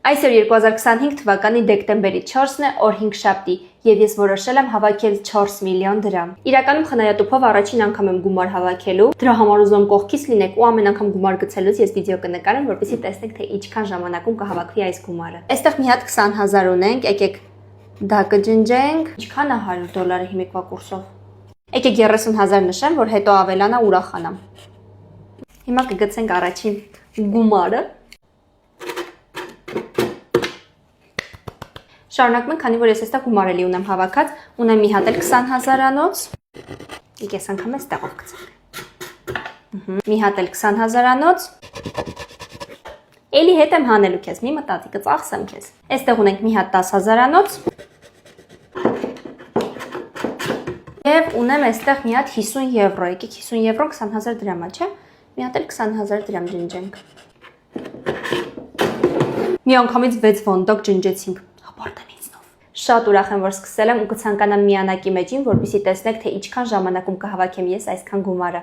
Այսօր 2025 թվականի դեկտեմբերի 4-ն է, օր 5 շաբթի, եւ ես որոշել եմ հավաքել 4 միլիոն դրամ։ Իրականում խնայատուփով առաջին անգամ եմ գումար հավաքելու։ Դրա համար ուզում եմ կողքից լինեք ու ամեն անգամ գումար գցելուց ես վիդեո կնկարեմ, որպեսզի տեսնեք, թե ինչքան ժամանակում կհավաքվի այս գումարը։ Այստեղ մի հատ 20,000 ունենք, եկեք դա կջնջենք։ Ինչքան է $100 հիմիկվա կուրսով։ Եկեք 30,000 նշեմ, որ հետո ավելանա ուրախանամ։ Հիմա կգցենք առաջին գումարը։ Շարունակում ենք, քանի որ ես այստեղ գումարելի ունեմ հավաքած, ունեմ մի հատ էլ 20,000-անոց։ Եկեք այս անգամ էս տեղով գցենք։ Մի հատ էլ 20,000-անոց։ Էլի հետ եմ հանելու քեզ, մի մտածի, կծախսեմ քեզ։ Այստեղ ունենք մի հատ 10,000-անոց։ Եվ ունեմ այստեղ մի հատ 50 եվրո, եկեք 50 եվրո 20,000 դրամ է, չէ՞։ Մի հատ էլ 20,000 դրամ ջնջենք։ Մի անգամից 6 վոնդոկ ջնջեցինք։ Շատ ուրախ եմ, որ սկսել եմ ու կցանկանամ միանակի մեջին, որպեսզի տեսնեք, թե ինչքան ժամանակում կհավաքեմ ես այսքան գումարը։